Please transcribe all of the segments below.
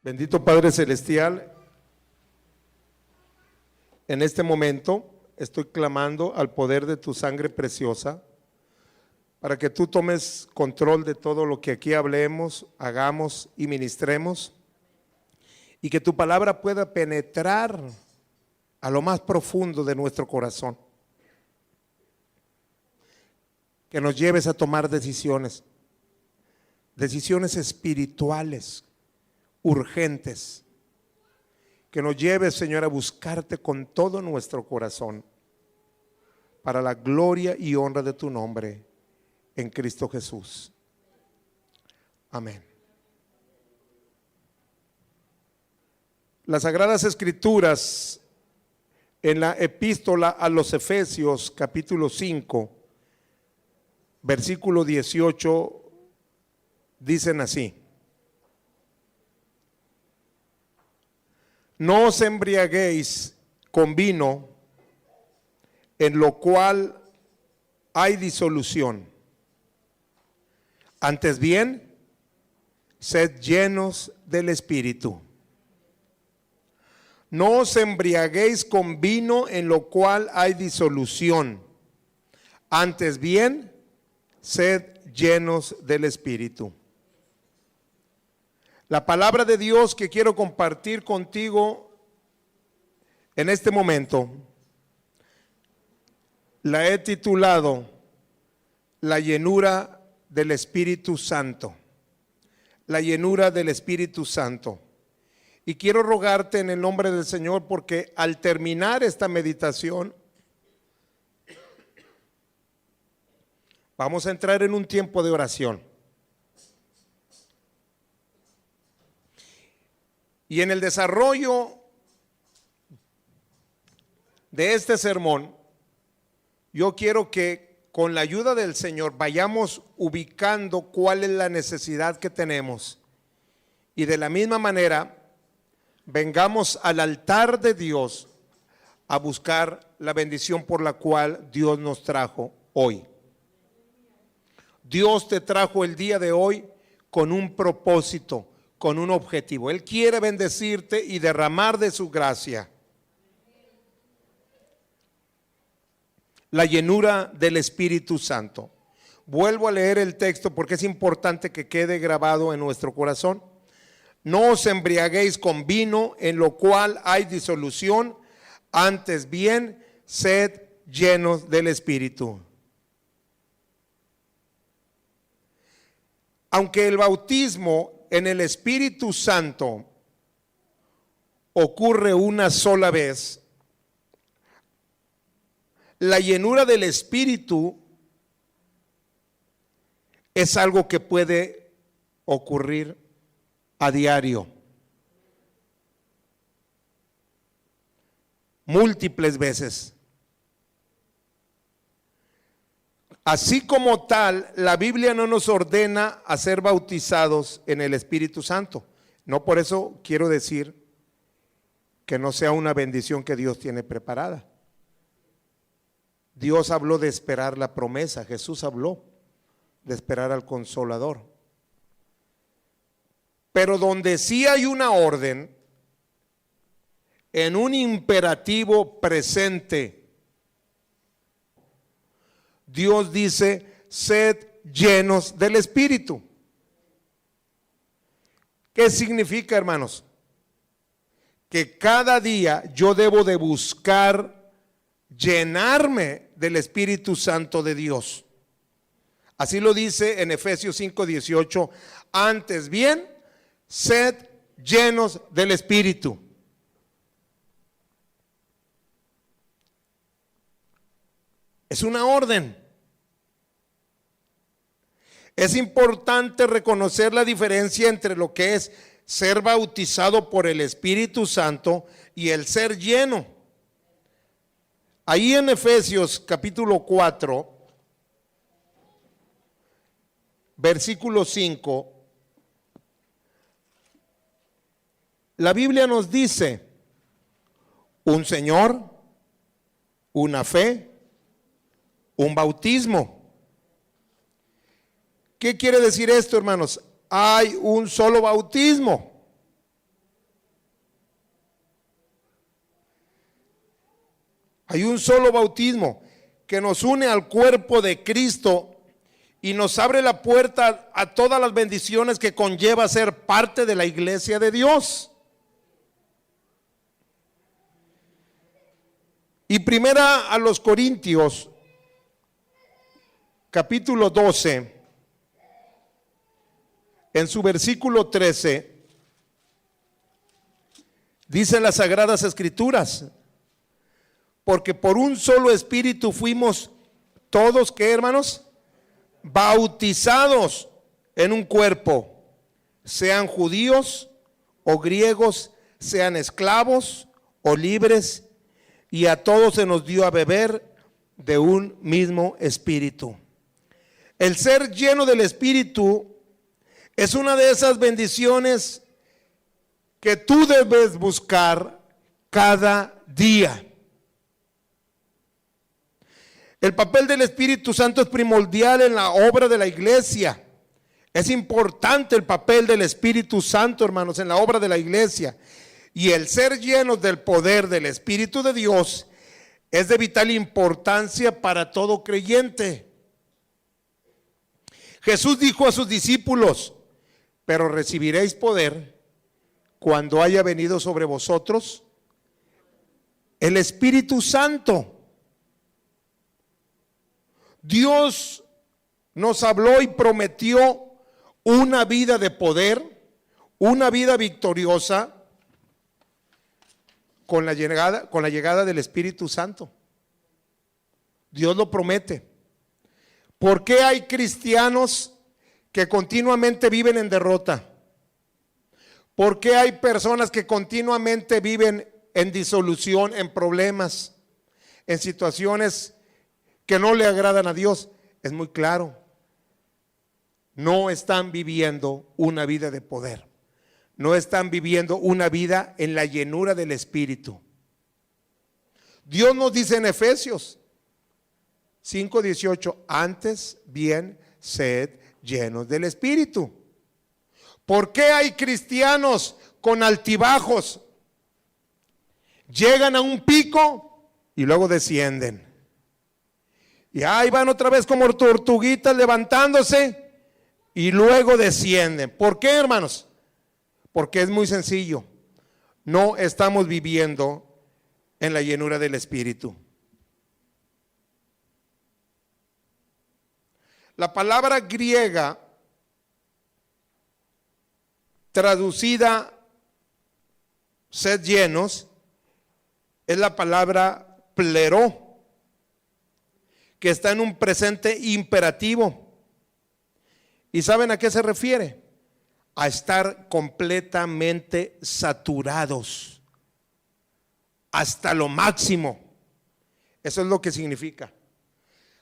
Bendito Padre Celestial, en este momento estoy clamando al poder de tu sangre preciosa para que tú tomes control de todo lo que aquí hablemos, hagamos y ministremos, y que tu palabra pueda penetrar a lo más profundo de nuestro corazón. Que nos lleves a tomar decisiones espirituales, urgentes. Que nos lleves, Señor, a buscarte con todo nuestro corazón, para la gloria y honra de tu nombre, en Cristo Jesús. Amén. Las Sagradas Escrituras, en la epístola a los Efesios, capítulo 5, versículo 18, dicen así: no os embriaguéis con vino, en lo cual hay disolución. Antes bien, sed llenos del Espíritu. No os embriaguéis con vino, en lo cual hay disolución. Antes bien, sed llenos del Espíritu. La palabra de Dios que quiero compartir contigo en este momento, la he titulado La llenura del Espíritu Santo. La llenura del Espíritu Santo. Y quiero rogarte en el nombre del Señor, porque al terminar esta meditación vamos a entrar en un tiempo de oración. Y en el desarrollo de este sermón, yo quiero que con la ayuda del Señor vayamos ubicando cuál es la necesidad que tenemos. Y de la misma manera, vengamos al altar de Dios a buscar la bendición por la cual Dios nos trajo hoy. Dios te trajo el día de hoy con un propósito, con un objetivo. Él quiere bendecirte y derramar de su gracia. La llenura del Espíritu Santo. Vuelvo a leer el texto porque es importante que quede grabado en nuestro corazón. No os embriaguéis con vino, en lo cual hay disolución, antes bien, sed llenos del Espíritu. Aunque el bautismo en el Espíritu Santo ocurre una sola vez, la llenura del Espíritu es algo que puede ocurrir a diario, múltiples veces. Así como tal, la Biblia no nos ordena a ser bautizados en el Espíritu Santo. No por eso quiero decir que no sea una bendición que Dios tiene preparada. Dios habló de esperar la promesa, Jesús habló de esperar al Consolador. Pero donde sí hay una orden, en un imperativo presente, Dios dice: sed llenos del Espíritu. ¿Qué significa, hermanos? Que cada día yo debo de buscar llenarme del Espíritu Santo de Dios. Así lo dice en Efesios 5:18. Antes bien, sed llenos del Espíritu. Es una orden. Es importante reconocer la diferencia entre lo que es ser bautizado por el Espíritu Santo y el ser lleno. Ahí en Efesios capítulo 4, versículo 5, la Biblia nos dice: un Señor, una fe, un bautismo. ¿Qué quiere decir esto, hermanos? Hay un solo bautismo. Hay un solo bautismo que nos une al cuerpo de Cristo y nos abre la puerta a todas las bendiciones que conlleva ser parte de la iglesia de Dios. Y primera a los Corintios, capítulo 12, en su versículo 13, dice las Sagradas Escrituras: porque por un solo espíritu fuimos todos, ¿qué, hermanos? Bautizados en un cuerpo, sean judíos o griegos, sean esclavos o libres, y a todos se nos dio a beber de un mismo espíritu. El ser lleno del Espíritu es una de esas bendiciones que tú debes buscar cada día. El papel del Espíritu Santo es primordial en la obra de la iglesia. Es importante el papel del Espíritu Santo, hermanos, en la obra de la iglesia. Y el ser llenos del poder del Espíritu de Dios es de vital importancia para todo creyente. Jesús dijo a sus discípulos: pero recibiréis poder cuando haya venido sobre vosotros el Espíritu Santo. Dios nos habló y prometió una vida de poder, una vida victoriosa con la llegada del Espíritu Santo. Dios lo promete. ¿Por qué hay cristianos que continuamente viven en derrota? ¿Por qué hay personas que continuamente viven en disolución, en problemas, en situaciones que no le agradan a Dios? Es muy claro. No están viviendo una vida de poder. No están viviendo una vida en la llenura del Espíritu. Dios nos dice en Efesios 5:18: antes bien sed llenos del Espíritu. ¿Por qué hay cristianos con altibajos? Llegan a un pico y luego descienden. Y ahí van otra vez como tortuguitas levantándose y luego descienden. ¿Por qué, hermanos? Porque es muy sencillo. No estamos viviendo en la llenura del Espíritu. La palabra griega traducida sed llenos es la palabra pleró, que está en un presente imperativo. ¿Y saben a qué se refiere? A estar completamente saturados hasta lo máximo. Eso es lo que significa.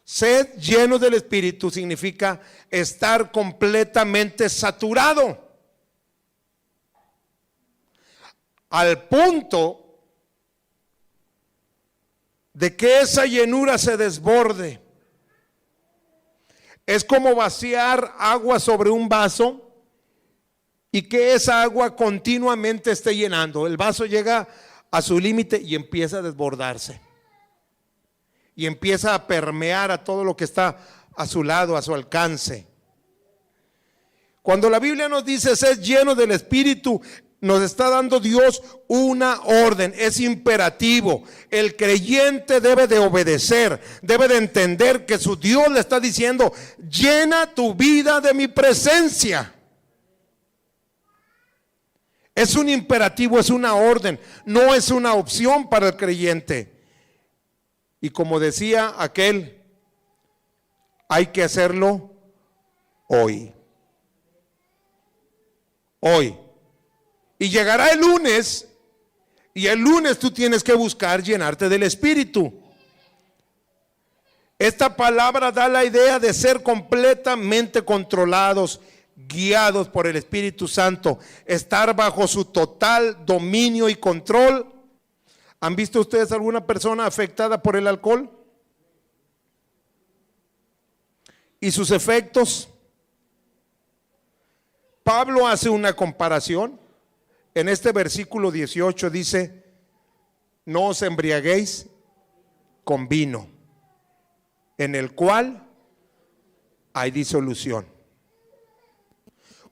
Sed llenos del Espíritu significa estar completamente saturado, al punto de que esa llenura se desborde. Es como vaciar agua sobre un vaso y que esa agua continuamente esté llenando. El vaso llega a su límite y empieza a desbordarse. Y empieza a permear a todo lo que está a su lado, a su alcance. Cuando la Biblia nos dice sed llenos del Espíritu, nos está dando Dios una orden, es imperativo. El creyente debe de obedecer, debe de entender que su Dios le está diciendo: llena tu vida de mi presencia. Es un imperativo, es una orden, no es una opción para el creyente. Y como decía aquel, hay que hacerlo hoy. Hoy. Y llegará el lunes, y el lunes tú tienes que buscar llenarte del Espíritu. Esta palabra da la idea de ser completamente controlados, guiados por el Espíritu Santo, estar bajo su total dominio y control. ¿Han visto ustedes alguna persona afectada por el alcohol y sus efectos? Pablo hace una comparación. En este versículo 18 dice: no os embriaguéis con vino, en el cual hay disolución.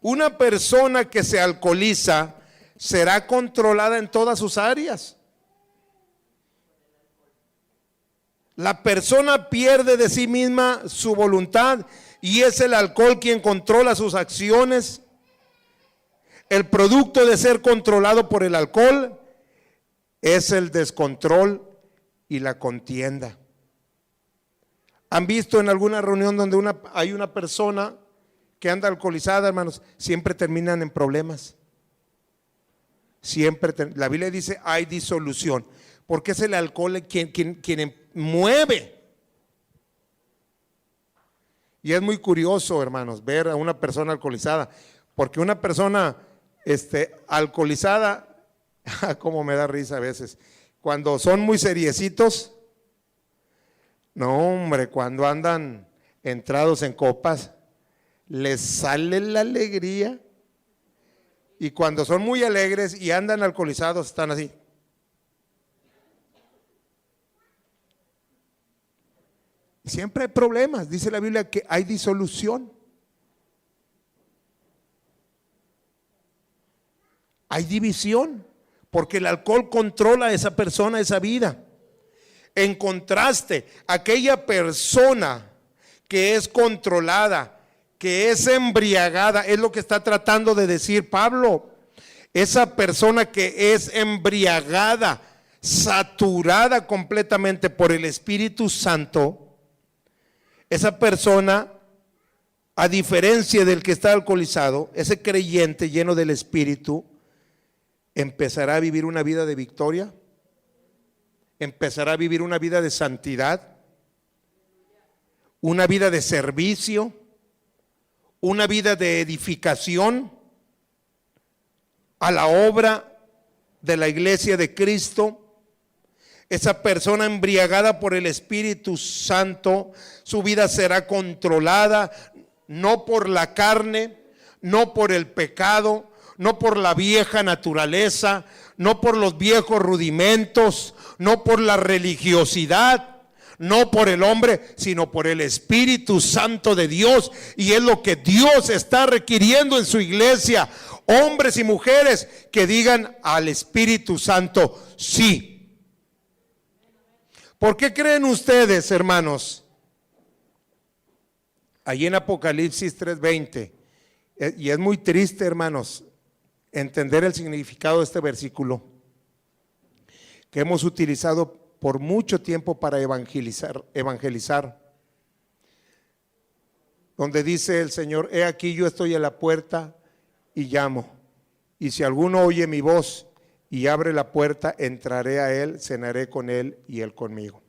Una persona que se alcoholiza será controlada en todas sus áreas. La persona pierde de sí misma su voluntad y es el alcohol quien controla sus acciones. El producto de ser controlado por el alcohol es el descontrol y la contienda. ¿Han visto en alguna reunión donde hay una persona que anda alcoholizada, hermanos? Siempre terminan en problemas. La Biblia dice hay disolución, porque es el alcohol quien mueve. Y es muy curioso, hermanos, ver a una persona alcoholizada, porque una persona alcoholizada, como me da risa a veces, cuando son muy seriecitos, no hombre, cuando andan entrados en copas, les sale la alegría, y cuando son muy alegres y andan alcoholizados, están así. Siempre hay problemas, dice la Biblia que hay disolución. Hay división, porque el alcohol controla a esa persona, esa vida. En contraste, aquella persona que es controlada, que es embriagada, es lo que está tratando de decir Pablo. Esa persona que es embriagada, saturada completamente por el Espíritu Santo, esa persona, a diferencia del que está alcoholizado, ese creyente lleno del Espíritu, empezará a vivir una vida de victoria, empezará a vivir una vida de santidad, una vida de servicio, una vida de edificación a la obra de la iglesia de Cristo. Esa persona embriagada por el Espíritu Santo, su vida será controlada no por la carne, no por el pecado, no por la vieja naturaleza, no por los viejos rudimentos, no por la religiosidad, no por el hombre, sino por el Espíritu Santo de Dios. Y es lo que Dios está requiriendo en su iglesia, hombres y mujeres que digan al Espíritu Santo sí. ¿Por qué creen ustedes, hermanos? Allí en Apocalipsis 3:20, y es muy triste, hermanos, entender el significado de este versículo que hemos utilizado por mucho tiempo para evangelizar, donde dice el Señor: he aquí yo estoy a la puerta y llamo, y si alguno oye mi voz y abre la puerta, entraré a él, cenaré con él y él conmigo.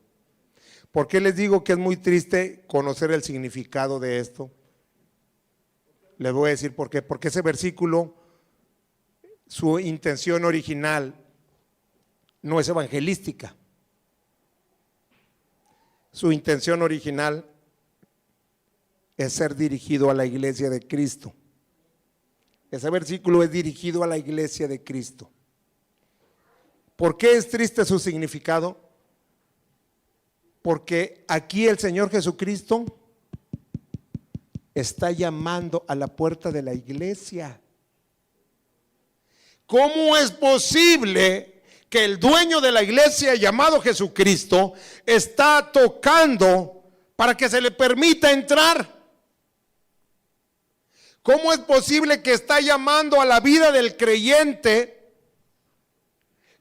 ¿Por qué les digo que es muy triste conocer el significado de esto? Les voy a decir por qué. Porque ese versículo, su intención original no es evangelística. Su intención original es ser dirigido a la iglesia de Cristo. Ese versículo es dirigido a la iglesia de Cristo. ¿Por qué es triste su significado? Porque aquí el Señor Jesucristo está llamando a la puerta de la iglesia. ¿Cómo es posible que el dueño de la iglesia, llamado Jesucristo, está tocando para que se le permita entrar? ¿Cómo es posible que está llamando a la vida del creyente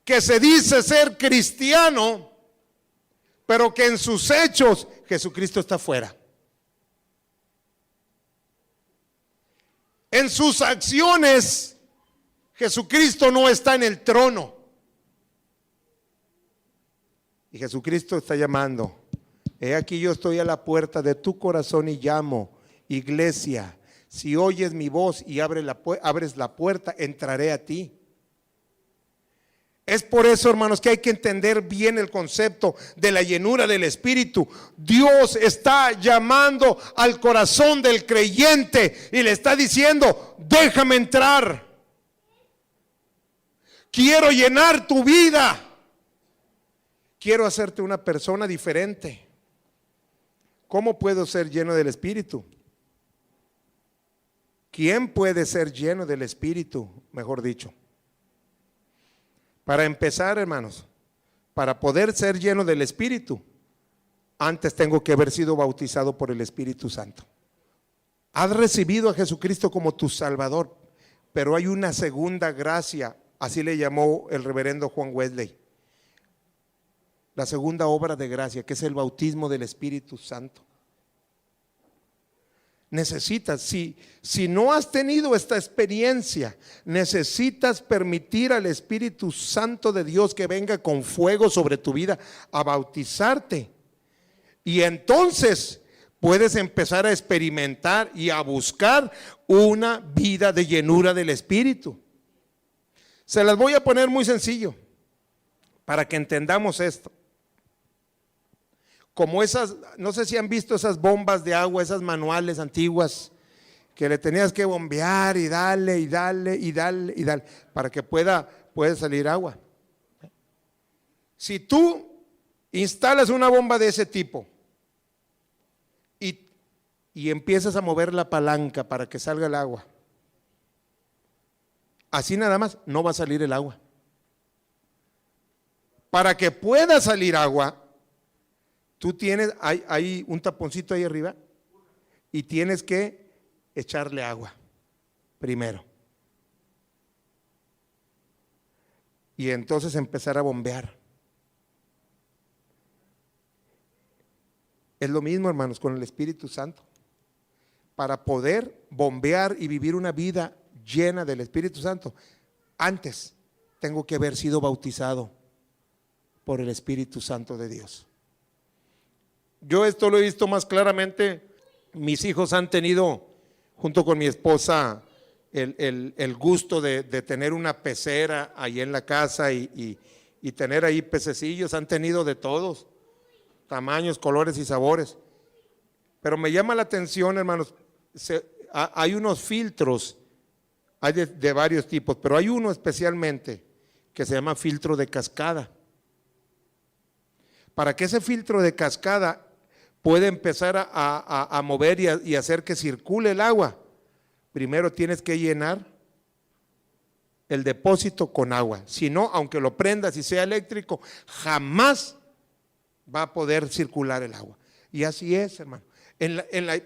que se dice ser cristiano, pero que en sus hechos Jesucristo está fuera? En sus acciones Jesucristo no está en el trono. Y Jesucristo está llamando: he aquí yo estoy a la puerta de tu corazón y llamo. Iglesia, si oyes mi voz y abres la puerta, entraré a ti. Es por eso, hermanos, que hay que entender bien el concepto de la llenura del Espíritu. Dios está llamando al corazón del creyente y le está diciendo: déjame entrar. Quiero llenar tu vida. quiero hacerte una persona diferente. ¿Cómo puedo ser lleno del Espíritu? ¿Quién puede ser lleno del Espíritu? Mejor dicho. Para empezar, hermanos, para poder ser lleno del Espíritu, antes tengo que haber sido bautizado por el Espíritu Santo. Has recibido a Jesucristo como tu Salvador, pero hay una segunda gracia, así le llamó el reverendo Juan Wesley. La segunda obra de gracia, que es el bautismo del Espíritu Santo. Necesitas, si no has tenido esta experiencia, necesitas permitir al Espíritu Santo de Dios que venga con fuego sobre tu vida a bautizarte. Y entonces puedes empezar a experimentar y a buscar una vida de llenura del Espíritu. Se las voy a poner muy sencillo para que entendamos esto. Como esas, no sé si han visto esas bombas de agua, esas manuales antiguas, que le tenías que bombear y darle, y darle, y darle, y darle, para que pueda salir agua. Si tú instalas una bomba de ese tipo y empiezas a mover la palanca para que salga el agua, así nada más, no va a salir el agua. Para que pueda salir agua, tú tienes, hay un taponcito ahí arriba y tienes que echarle agua primero. Y entonces empezar a bombear. Es lo mismo, hermanos, con el Espíritu Santo. Para poder bombear y vivir una vida llena del Espíritu Santo, antes tengo que haber sido bautizado por el Espíritu Santo de Dios. Yo esto lo he visto más claramente. Mis hijos han tenido, junto con mi esposa, el gusto de tener una pecera ahí en la casa y tener ahí pececillos. Han tenido de todos, tamaños, colores y sabores. Pero me llama la atención, hermanos, hay unos filtros, hay de varios tipos, pero hay uno especialmente que se llama filtro de cascada. Para que ese filtro de cascada puede empezar a mover y hacer que circule el agua, primero tienes que llenar el depósito con agua. Si no, aunque lo prendas y sea eléctrico, jamás va a poder circular el agua. Y así es, hermano.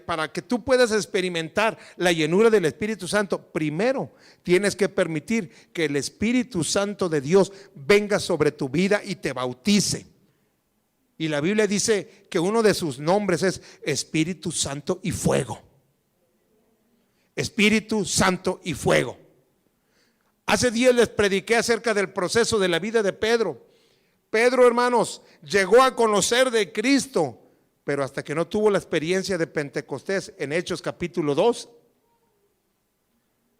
Para que tú puedas experimentar la llenura del Espíritu Santo, primero tienes que permitir que el Espíritu Santo de Dios venga sobre tu vida y te bautice. Y la Biblia dice que uno de sus nombres es Espíritu Santo y fuego. Espíritu Santo y fuego. Hace días les prediqué acerca del proceso de la vida de Pedro. Pedro, hermanos, llegó a conocer de Cristo, pero hasta que no tuvo la experiencia de Pentecostés en Hechos capítulo 2,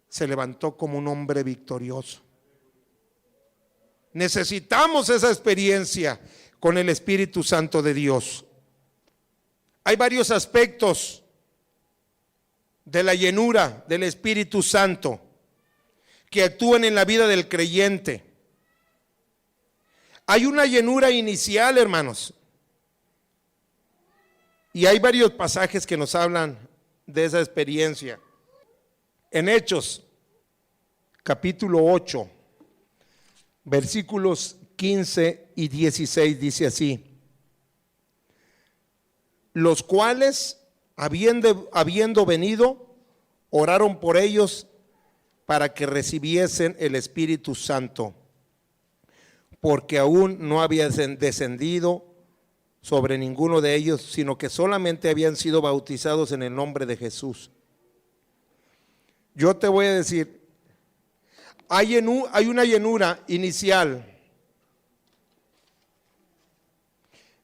se levantó como un hombre victorioso. Necesitamos esa experiencia con el Espíritu Santo de Dios. Hay varios aspectos de la llenura del Espíritu Santo que actúan en la vida del creyente. Hay una llenura inicial, hermanos, y hay varios pasajes que nos hablan de esa experiencia. En Hechos capítulo 8, versículos 15 y 16 dice así: los cuales, habiendo venido, oraron por ellos para que recibiesen el Espíritu Santo, porque aún no había descendido sobre ninguno de ellos, sino que solamente habían sido bautizados en el nombre de Jesús. Yo te voy a decir, hay una llenura inicial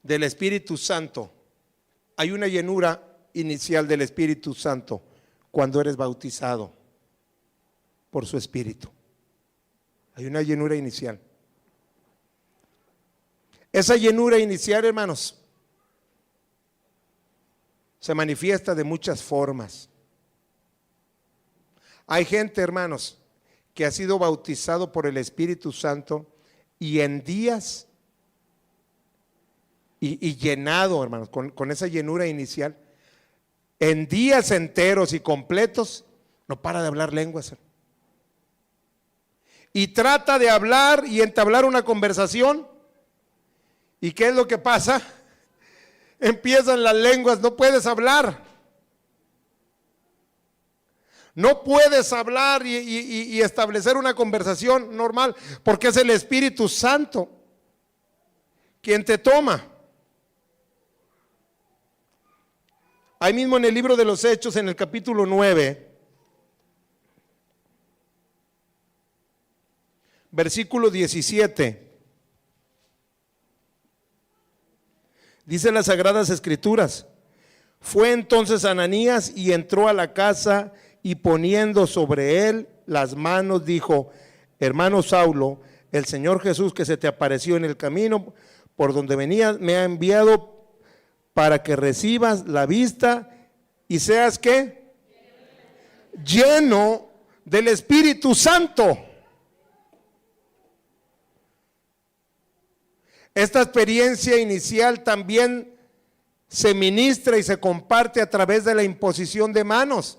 del Espíritu Santo. Hay una llenura inicial del Espíritu Santo cuando eres bautizado por su Espíritu. Hay una llenura inicial. Esa llenura inicial, hermanos, se manifiesta de muchas formas. Hay gente, hermanos, que ha sido bautizado por el Espíritu Santo y en días y llenado, hermanos, con esa llenura inicial, en días enteros y completos, no para de hablar lenguas. Y trata de hablar y entablar una conversación. ¿Y qué es lo que pasa? Empiezan las lenguas, no puedes hablar. No puedes hablar y establecer una conversación normal, porque es el Espíritu Santo quien te toma. Ahí mismo en el libro de los Hechos, en el capítulo 9, versículo 17, dice las Sagradas Escrituras: fue entonces Ananías y entró a la casa y poniendo sobre él las manos dijo: hermano Saulo, el Señor Jesús que se te apareció en el camino por donde venías me ha enviado para que recibas la vista y seas ¿qué? Lleno del Espíritu Santo. Esta experiencia inicial también se ministra y se comparte a través de la imposición de manos.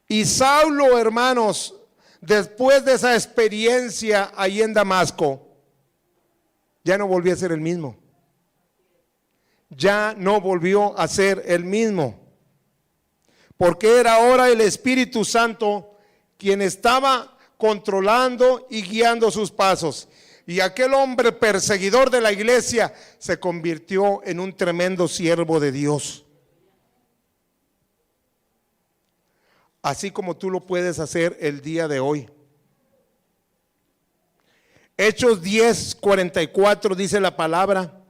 Y Saulo, hermanos, después de esa experiencia ahí en Damasco, ya no volvió a ser el mismo. Ya no volvió a ser el mismo. Porque era ahora el Espíritu Santo quien estaba controlando y guiando sus pasos. Y aquel hombre perseguidor de la iglesia se convirtió en un tremendo siervo de Dios. Así como tú lo puedes hacer el día de hoy. Hechos 10:44 dice la palabra: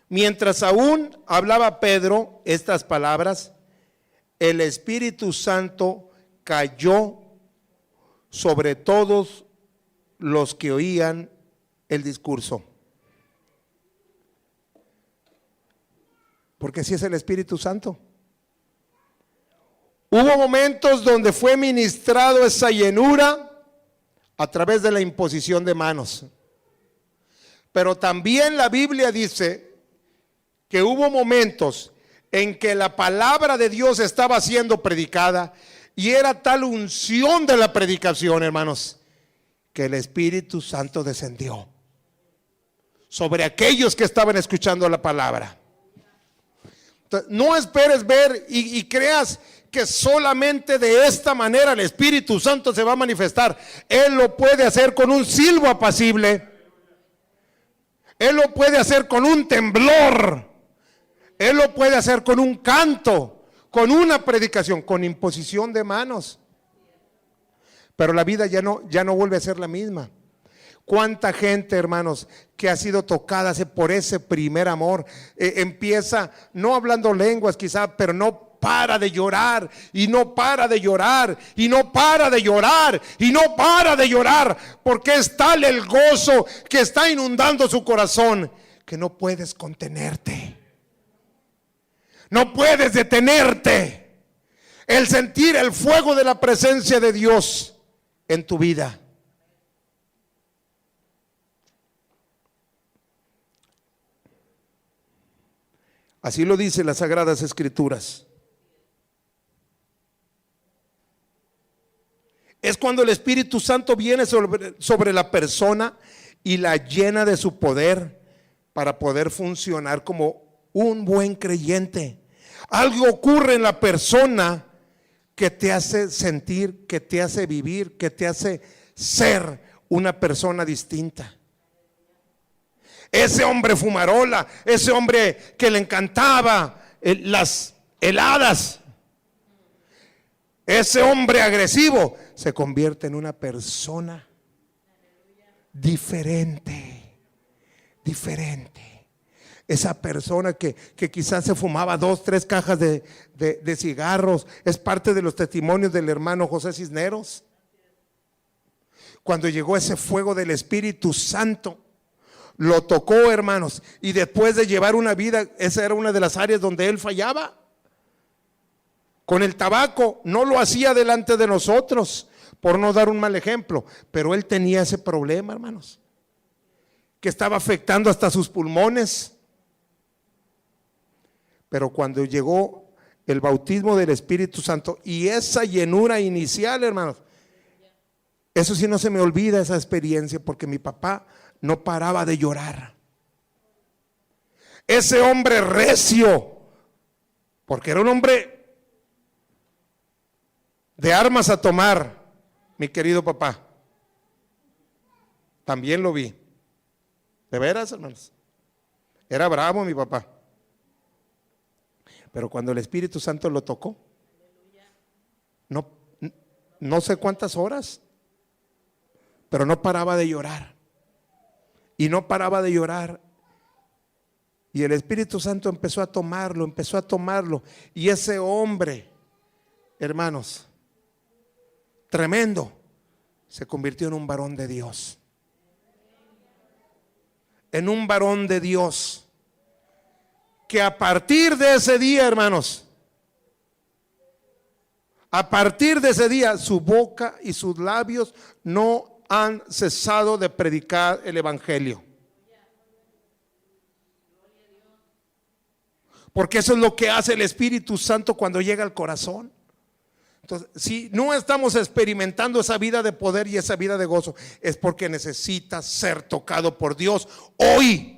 mientras aún hablaba Pedro estas palabras, el Espíritu Santo cayó sobre todos los que oían el discurso. Porque así es el Espíritu Santo. Hubo momentos donde fue ministrado esa llenura a través de la imposición de manos. Pero también la Biblia dice que hubo momentos en que la palabra de Dios estaba siendo predicada y era tal unción de la predicación, hermanos, que el Espíritu Santo descendió sobre aquellos que estaban escuchando la palabra. Entonces, no esperes ver y creas que solamente de esta manera el Espíritu Santo se va a manifestar. Él lo puede hacer con un silbo apacible. Él lo puede hacer con un temblor. Él lo puede hacer con un canto, con una predicación, con imposición de manos. Pero la vida ya no vuelve a ser la misma. Cuánta gente, hermanos, que ha sido tocada por ese primer amor, empieza no hablando lenguas quizá, pero no para de llorar y no para de llorar y no para de llorar y no para de llorar, porque es tal el gozo que está inundando su corazón que no puedes contenerte, no puedes detenerte. El sentir el fuego de la presencia de Dios en tu vida. Así lo dicen las Sagradas Escrituras. Es cuando el Espíritu Santo viene sobre la persona y la llena de su poder para poder funcionar como un buen creyente. Algo ocurre en la persona que te hace sentir, que te hace vivir, que te hace ser una persona distinta. Ese hombre fumarola, ese hombre que le encantaba las heladas, ese hombre agresivo se convierte en una persona diferente. Esa persona que quizás se fumaba 2, 3 cajas de cigarros, es parte de los testimonios del hermano José Cisneros. Cuando llegó ese fuego del Espíritu Santo, lo tocó, hermanos, y después de llevar una vida, esa era una de las áreas donde él fallaba. Con el tabaco no lo hacía delante de nosotros, por no dar un mal ejemplo, pero él tenía ese problema, hermanos, que estaba afectando hasta sus pulmones. Pero cuando llegó el bautismo del Espíritu Santo y esa llenura inicial, hermanos, eso sí no se me olvida, esa experiencia, porque mi papá no paraba de llorar. Ese hombre recio, porque era un hombre de armas a tomar, mi querido papá, también lo vi. De veras, hermanos, era bravo mi papá. Pero cuando el Espíritu Santo lo tocó, no sé cuántas horas, pero no paraba de llorar. Y no paraba de llorar. Y el Espíritu Santo empezó a tomarlo. Y ese hombre, hermanos, tremendo, se convirtió en un varón de Dios. En un varón de Dios. Que a partir de ese día, hermanos, a partir de ese día, su boca y sus labios no han cesado de predicar el evangelio. Porque eso es lo que hace el Espíritu Santo cuando llega al corazón. Entonces, si no estamos experimentando esa vida de poder y esa vida de gozo, es porque necesitas ser tocado por Dios hoy.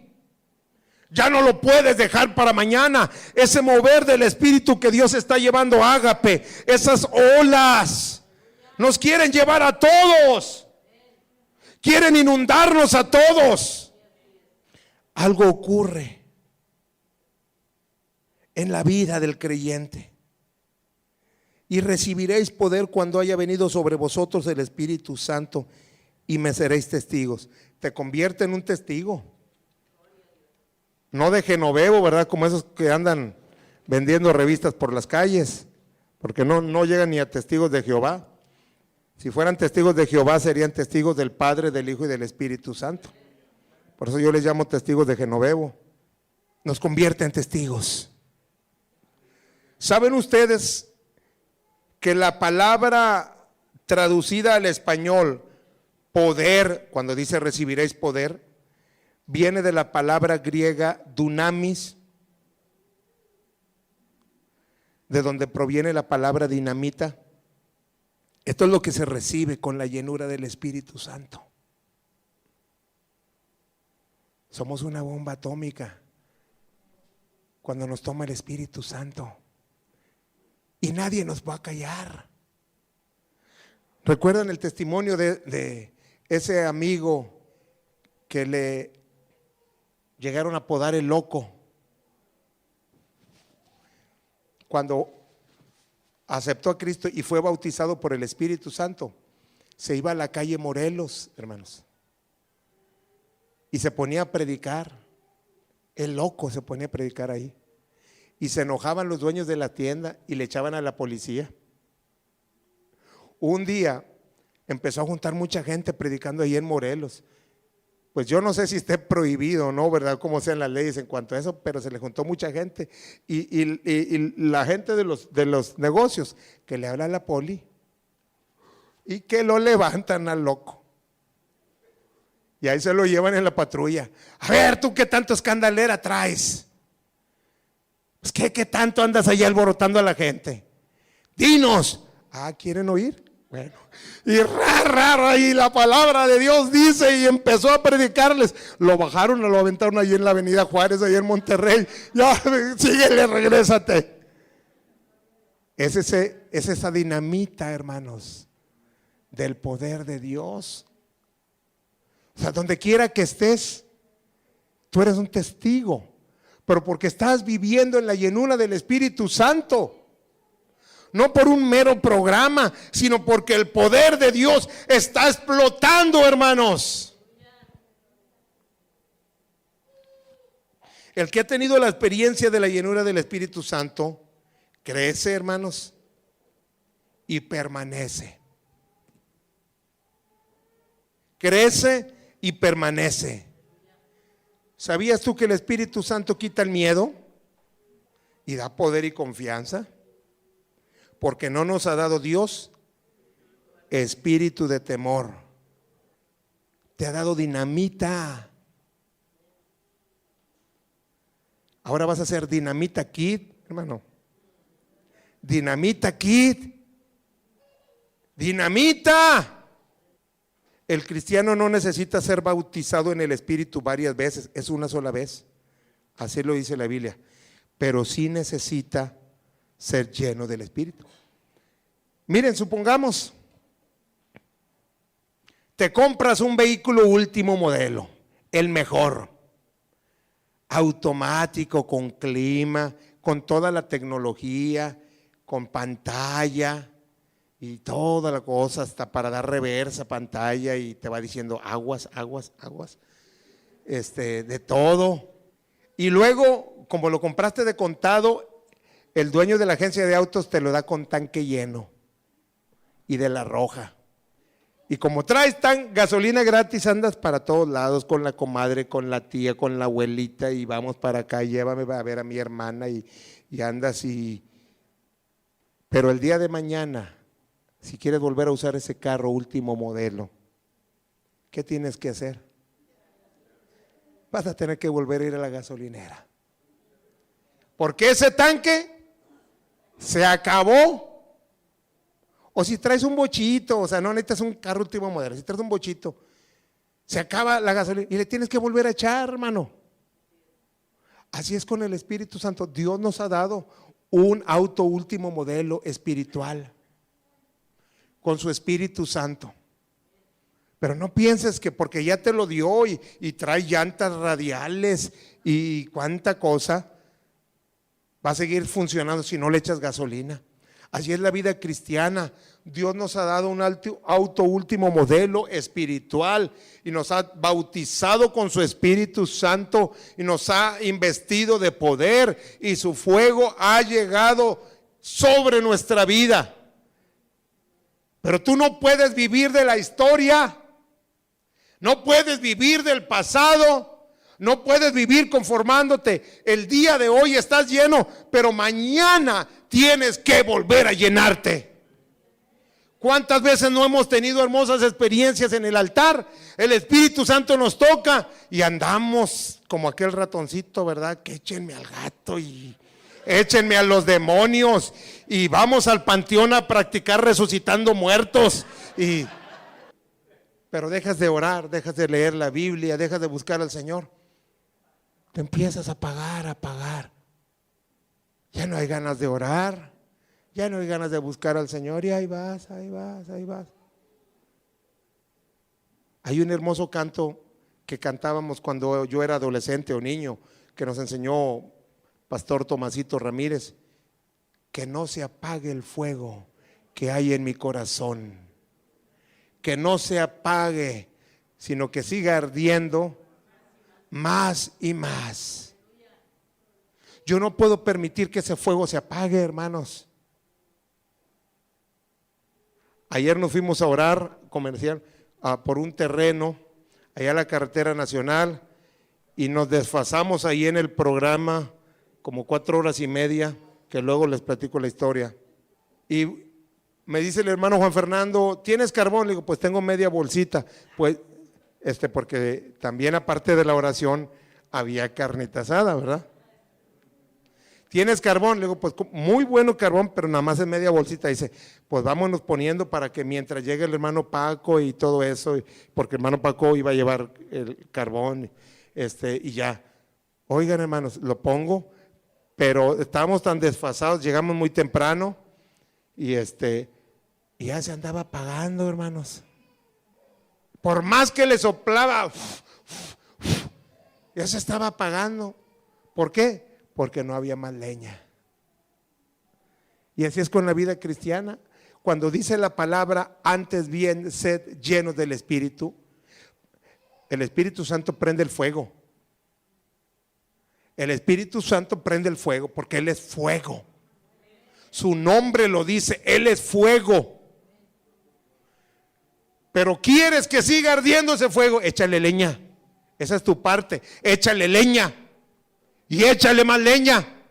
Ya no lo puedes dejar para mañana. Ese mover del Espíritu que Dios está llevando a Ágape, esas olas nos quieren llevar a todos, quieren inundarnos a todos. Algo ocurre en la vida del creyente. Y recibiréis poder cuando haya venido sobre vosotros el Espíritu Santo, y me seréis testigos. Te convierte en un testigo. No de Genovevo, ¿verdad? Como esos que andan vendiendo revistas por las calles, porque no llegan ni a testigos de Jehová. Si fueran testigos de Jehová, serían testigos del Padre, del Hijo y del Espíritu Santo. Por eso yo les llamo testigos de Genovevo. Nos convierte en testigos. ¿Saben ustedes que la palabra traducida al español, poder, cuando dice recibiréis poder, viene de la palabra griega dunamis, de donde proviene la palabra dinamita? Esto es lo que se recibe con la llenura del Espíritu Santo. Somos una bomba atómica cuando nos toma el Espíritu Santo, y nadie nos va a callar. ¿Recuerdan el testimonio de ese amigo que le llegaron a apodar el loco? Cuando aceptó a Cristo y fue bautizado por el Espíritu Santo, se iba a la calle Morelos, hermanos, y se ponía a predicar. El loco se ponía a predicar ahí, y se enojaban los dueños de la tienda y le echaban a la policía. Un día empezó a juntar mucha gente predicando ahí en Morelos. Pues yo no sé si esté prohibido o no, ¿verdad? Como sean las leyes en cuanto a eso, pero se le juntó mucha gente. Y la gente de los negocios que le habla a la poli y que lo levantan al loco. Y ahí se lo llevan en la patrulla. A ver, ¿tú qué tanto escandalera traes? Pues ¿qué tanto andas ahí alborotando a la gente? Dinos. Ah, ¿quieren oír? Bueno, y ahí la palabra de Dios dice, y empezó a predicarles. Lo bajaron, lo aventaron allí en la avenida Juárez, ahí en Monterrey. Ya, síguele, regrésate. Es esa dinamita, hermanos, del poder de Dios. O sea, donde quiera que estés, tú eres un testigo, pero porque estás viviendo en la llenura del Espíritu Santo. No por un mero programa, sino porque el poder de Dios está explotando, hermanos. El que ha tenido la experiencia de la llenura del Espíritu Santo crece, hermanos, y permanece. Crece y permanece. ¿Sabías tú que el Espíritu Santo quita el miedo y da poder y confianza? Porque no nos ha dado Dios espíritu de temor. Te ha dado dinamita. Ahora vas a ser Dinamita Kid, hermano. Dinamita Kid. Dinamita. El cristiano no necesita ser bautizado en el Espíritu varias veces, es una sola vez. Así lo dice la Biblia. Pero sí necesita ser lleno del Espíritu. Miren, supongamos, te compras un vehículo último modelo, el mejor, automático, con clima, con toda la tecnología, con pantalla y toda la cosa, hasta para dar reversa pantalla, y te va diciendo aguas, aguas, aguas, de todo. Y luego, como lo compraste de contado, el dueño de la agencia de autos te lo da con tanque lleno y de la roja. Y como traes gasolina gratis, andas para todos lados con la comadre, con la tía, con la abuelita, y vamos para acá, llévame a ver a mi hermana, y andas Pero el día de mañana, si quieres volver a usar ese carro último modelo, ¿qué tienes que hacer? Vas a tener que volver a ir a la gasolinera. Porque ese tanque se acabó. O si traes un bochito, o sea, no necesitas un carro último modelo, si traes un bochito, se acaba la gasolina y le tienes que volver a echar, hermano. Así es con el Espíritu Santo. Dios nos ha dado un auto último modelo espiritual con su Espíritu Santo. Pero no pienses que porque ya te lo dio y trae llantas radiales y cuánta cosa, va a seguir funcionando si no le echas gasolina. Así es la vida cristiana. Dios nos ha dado un auto último modelo espiritual y nos ha bautizado con su Espíritu Santo y nos ha investido de poder, y su fuego ha llegado sobre nuestra vida. Pero tú no puedes vivir de la historia, no puedes vivir del pasado. No puedes vivir conformándote. El día de hoy estás lleno, pero mañana tienes que volver a llenarte. ¿Cuántas veces no hemos tenido hermosas experiencias en el altar? El Espíritu Santo nos toca y andamos como aquel ratoncito, ¿verdad? Que échenme al gato y échenme a los demonios, y vamos al panteón a practicar resucitando muertos. Pero dejas de orar, dejas de leer la Biblia, dejas de buscar al Señor. Te empiezas a apagar. Ya no hay ganas de orar, ya no hay ganas de buscar al Señor, y ahí vas. Hay un hermoso canto que cantábamos cuando yo era adolescente o niño, que nos enseñó Pastor Tomasito Ramírez: que no se apague el fuego que hay en mi corazón, que no se apague, sino que siga ardiendo más y más. Yo no puedo permitir que ese fuego se apague, hermanos. Ayer nos fuimos a orar comercial por un terreno allá en la carretera nacional, y nos desfasamos ahí en el programa como 4 horas y media, que luego les platico la historia. Y me dice el hermano Juan Fernando: ¿tienes carbón? Le digo: pues tengo media bolsita. Pues porque también, aparte de la oración, había carnita asada, ¿verdad? ¿Tienes carbón? Le digo: pues muy bueno carbón, pero nada más en media bolsita. Dice: pues vámonos poniendo para que mientras llegue el hermano Paco y todo eso, porque el hermano Paco iba a llevar el carbón, y ya. Oigan, hermanos, lo pongo, pero estábamos tan desfasados, llegamos muy temprano y ya se andaba apagando, hermanos. Por más que le soplaba, ya se estaba apagando. ¿Por qué? Porque no había más leña. Y así es con la vida cristiana. Cuando dice la palabra: antes bien sed llenos del Espíritu, el Espíritu Santo prende el fuego. El Espíritu Santo prende el fuego porque Él es fuego. Su nombre lo dice, Él es fuego. Pero quieres que siga ardiendo ese fuego, échale leña. Esa es tu parte, échale leña. Y échale más leña.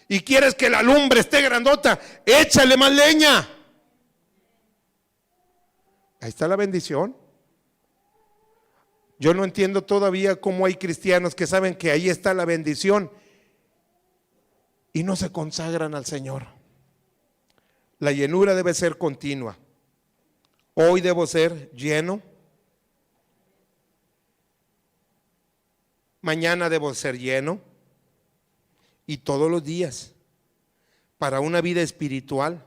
Y quieres que la lumbre esté grandota, échale más leña. Ahí está la bendición. Yo no entiendo todavía cómo hay cristianos que saben que ahí está la bendición y no se consagran al Señor. La llenura debe ser continua. Hoy debo ser lleno. Mañana debo ser lleno. Y todos los días. Para una vida espiritual.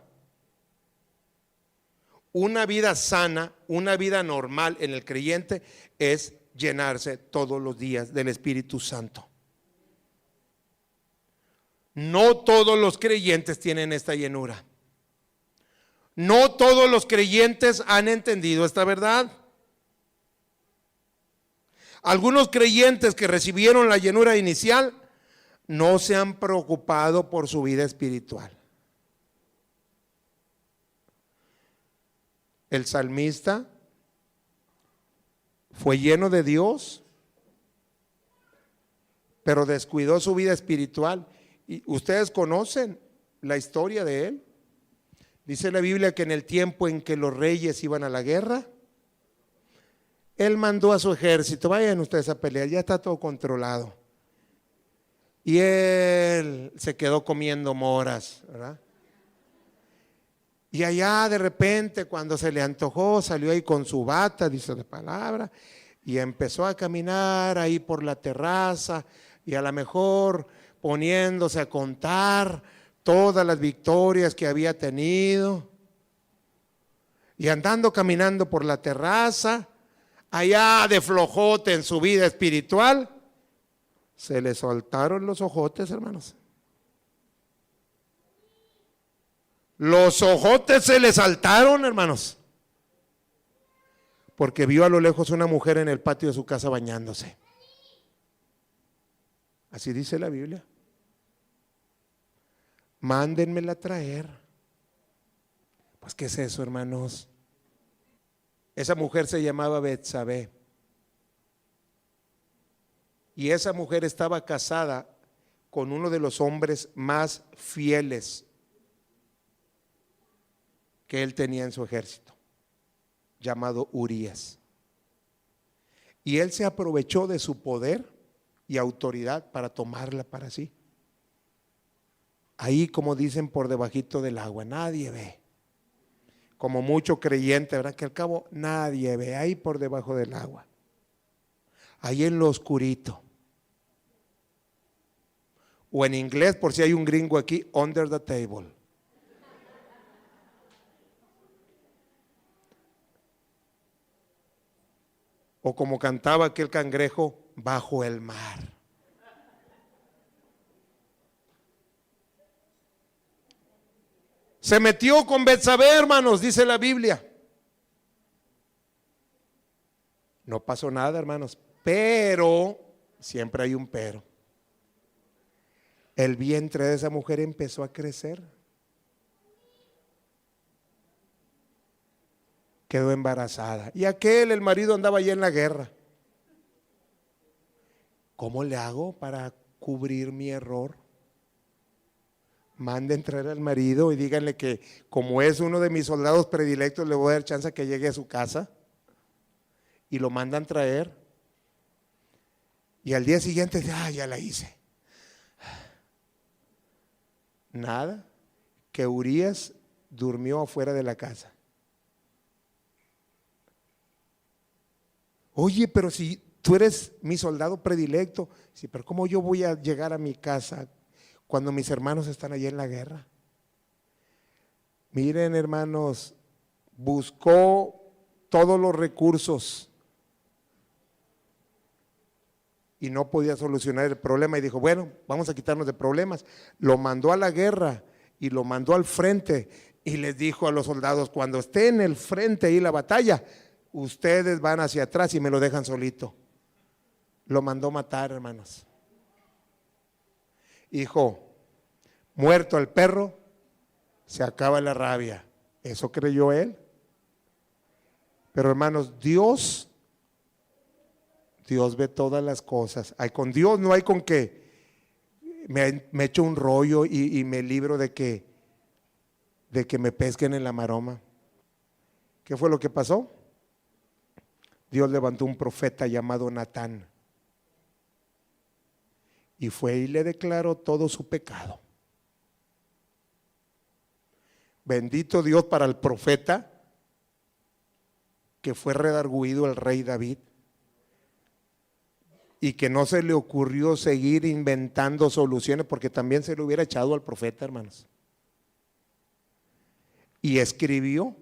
Una vida sana, una vida normal en el creyente es llenarse todos los días del Espíritu Santo. No todos los creyentes tienen esta llenura. No todos los creyentes han entendido esta verdad. Algunos creyentes que recibieron la llenura inicial no se han preocupado por su vida espiritual. El salmista fue lleno de Dios, pero descuidó su vida espiritual. Y ustedes conocen la historia de él. Dice la Biblia que en el tiempo en que los reyes iban a la guerra, él mandó a su ejército, vayan ustedes a pelear, ya está todo controlado. Y él se quedó comiendo moras, ¿verdad? Y allá de repente cuando se le antojó salió ahí con su bata, dice la palabra, y empezó a caminar ahí por la terraza y a lo mejor poniéndose a contar todas las victorias que había tenido. Y andando caminando por la terraza, allá de flojote en su vida espiritual, se le soltaron los ojotes, hermanos. Los ojotes se le saltaron, hermanos, porque vio a lo lejos una mujer en el patio de su casa bañándose. Así dice la Biblia. Mándenmela a traer. Pues, ¿qué es eso, hermanos? Esa mujer se llamaba Betsabé. Y esa mujer estaba casada con uno de los hombres más fieles que él tenía en su ejército, llamado Urías. Y él se aprovechó de su poder y autoridad para tomarla para sí. Ahí, como dicen, por debajito del agua, nadie ve. Como mucho creyente, ¿verdad? Que al cabo nadie ve, ahí por debajo del agua. Ahí en lo oscurito. O en inglés, por si hay un gringo aquí, under the table. O como cantaba aquel cangrejo, bajo el mar. Se metió con Betsabé, hermanos, dice la Biblia. No pasó nada, hermanos, pero, siempre hay un pero. El vientre de esa mujer empezó a crecer. Quedó embarazada. Y aquel, el marido, andaba allí en la guerra. ¿Cómo le hago para cubrir mi error? Manden traer al marido y díganle que como es uno de mis soldados predilectos, le voy a dar chance a que llegue a su casa. Y lo mandan traer. Y al día siguiente, ya la hice. Nada, que Urías durmió afuera de la casa. Oye, pero si tú eres mi soldado predilecto, sí, pero ¿cómo yo voy a llegar a mi casa cuando mis hermanos están allí en la guerra? Miren, hermanos, buscó todos los recursos y no podía solucionar el problema y dijo, bueno, vamos a quitarnos de problemas. Lo mandó a la guerra y lo mandó al frente y les dijo a los soldados, cuando esté en el frente y la batalla, ustedes van hacia atrás y me lo dejan solito. Lo mandó matar, hermanos. Hijo, muerto el perro, se acaba la rabia. Eso creyó él. Pero hermanos, Dios ve todas las cosas. Con Dios no hay con que me echo un rollo y me libro de que me pesquen en la maroma. ¿Qué fue lo que pasó? Dios levantó un profeta llamado Natán y fue y le declaró todo su pecado. Bendito Dios para el profeta que fue redarguido el rey David y que no se le ocurrió seguir inventando soluciones, porque también se le hubiera echado al profeta, hermanos. Y escribió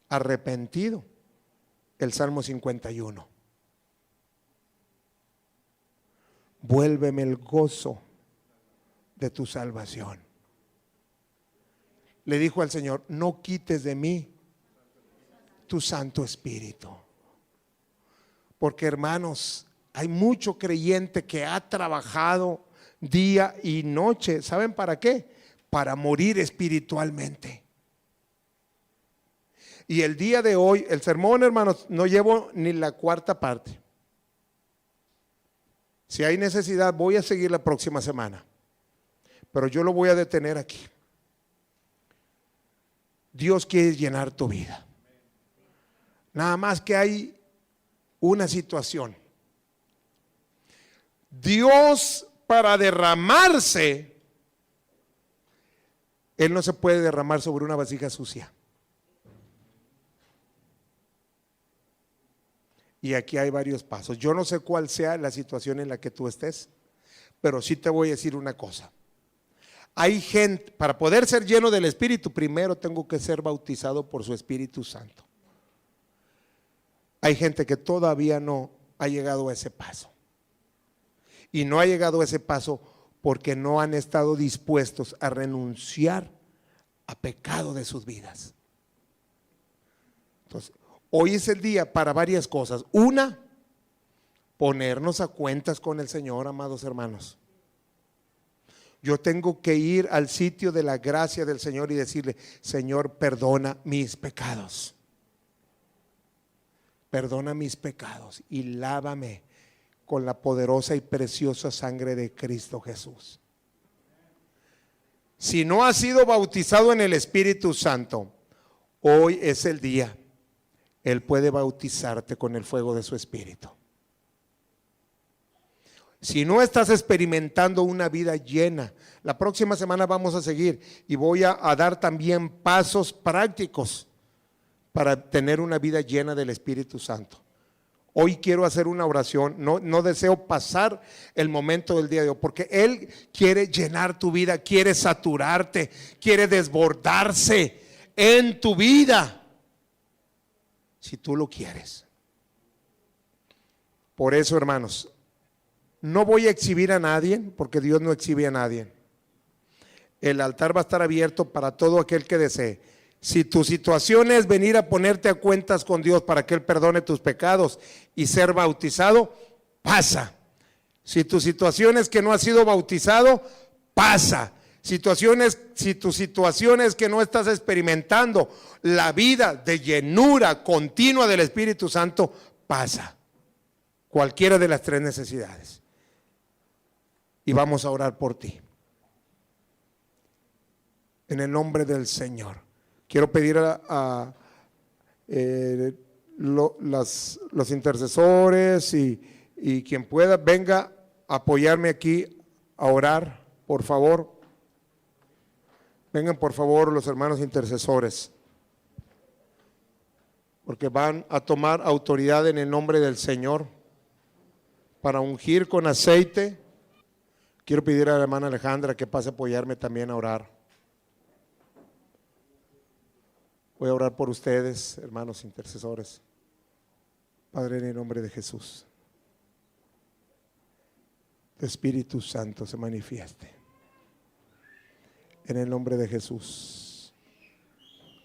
arrepentido el Salmo 51. Vuélveme el gozo de tu salvación. Le dijo al Señor: no quites de mí tu Santo Espíritu. Porque, hermanos, hay mucho creyente que ha trabajado día y noche. ¿Saben para qué? Para morir espiritualmente. Y el día de hoy, el sermón, hermanos, no llevo ni la cuarta parte. Si hay necesidad, voy a seguir la próxima semana, pero yo lo voy a detener aquí. Dios quiere llenar tu vida. Nada más que hay una situación. Dios, para derramarse, Él no se puede derramar sobre una vasija sucia. Y aquí hay varios pasos. Yo no sé cuál sea la situación en la que tú estés, pero sí te voy a decir una cosa. Hay gente, para poder ser lleno del Espíritu, primero tengo que ser bautizado por su Espíritu Santo. Hay gente que todavía no ha llegado a ese paso. Y no ha llegado a ese paso porque no han estado dispuestos a renunciar a pecado de sus vidas. Entonces, hoy es el día para varias cosas. Una, ponernos a cuentas con el Señor, amados hermanos. Yo tengo que ir al sitio de la gracia del Señor y decirle: Señor, perdona mis pecados. Perdona mis pecados y lávame con la poderosa y preciosa sangre de Cristo Jesús. Si no has sido bautizado en el Espíritu Santo, hoy es el día. Él puede bautizarte con el fuego de su Espíritu. Si no estás experimentando una vida llena, la próxima semana vamos a seguir y voy a dar también pasos prácticos para tener una vida llena del Espíritu Santo. Hoy quiero hacer una oración, no deseo pasar el momento del día de hoy, porque Él quiere llenar tu vida, quiere saturarte, quiere desbordarse en tu vida, si tú lo quieres. Por eso, hermanos, no voy a exhibir a nadie, porque Dios no exhibe a nadie. El altar va a estar abierto para todo aquel que desee. Si tu situación es venir a ponerte a cuentas con Dios para que Él perdone tus pecados y ser bautizado, pasa. Si tu situación es que no has sido bautizado, pasa. Si tu situación es que no estás experimentando la vida de llenura continua del Espíritu Santo, pasa. Cualquiera de las tres necesidades. Y vamos a orar por ti. En el nombre del Señor. Quiero pedir a los intercesores y quien pueda, venga a apoyarme aquí a orar, por favor. Vengan por favor los hermanos intercesores, porque van a tomar autoridad en el nombre del Señor para ungir con aceite. Quiero pedir a la hermana Alejandra que pase a apoyarme también a orar. Voy a orar por ustedes, hermanos intercesores. Padre, en el nombre de Jesús, tu Espíritu Santo se manifieste. En el nombre de Jesús,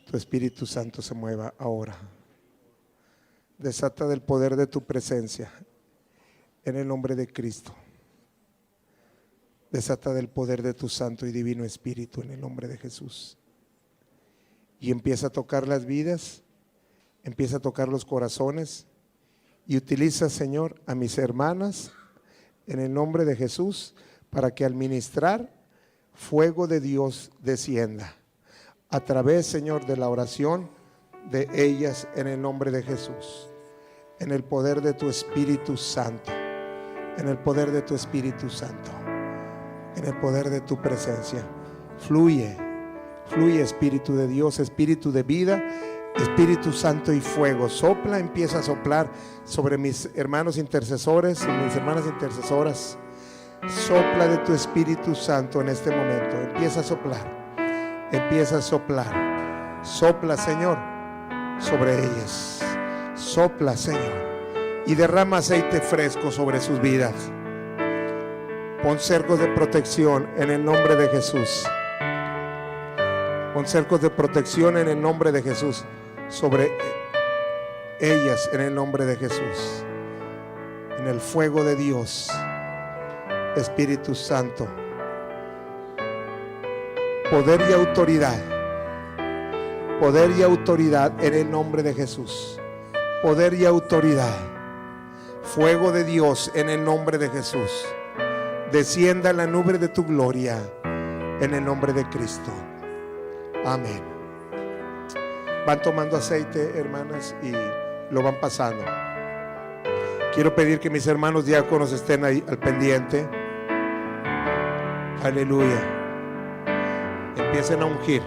tu Espíritu Santo se mueva ahora. Desata del poder de tu presencia. En el nombre de Cristo. Desata del poder de tu Santo y Divino Espíritu en el nombre de Jesús. Y empieza a tocar las vidas, empieza a tocar los corazones y utiliza, Señor, a mis hermanas en el nombre de Jesús para que al ministrar fuego de Dios descienda a través, Señor, de la oración de ellas en el nombre de Jesús, en el poder de tu Espíritu Santo, en el poder de tu Espíritu Santo, en el poder de tu presencia. Fluye, Fluye, Espíritu de Dios, Espíritu de vida, Espíritu Santo y fuego. Sopla, empieza a soplar sobre mis hermanos intercesores y mis hermanas intercesoras. Sopla de tu Espíritu Santo en este momento. Empieza a soplar. Empieza a soplar. Sopla, Señor, sobre ellas. Sopla, Señor, y derrama aceite fresco sobre sus vidas. Pon cercos de protección en el nombre de Jesús. Pon cercos de protección en el nombre de Jesús sobre ellas, en el nombre de Jesús. En el fuego de Dios, Espíritu Santo, poder y autoridad. Poder y autoridad en el nombre de Jesús. Poder y autoridad. Fuego de Dios en el nombre de Jesús. Descienda la nube de tu gloria en el nombre de Cristo. Amén. Van tomando aceite, hermanas, y lo van pasando. Quiero pedir que mis hermanos diáconos estén ahí al pendiente. Aleluya. Empiecen a ungir.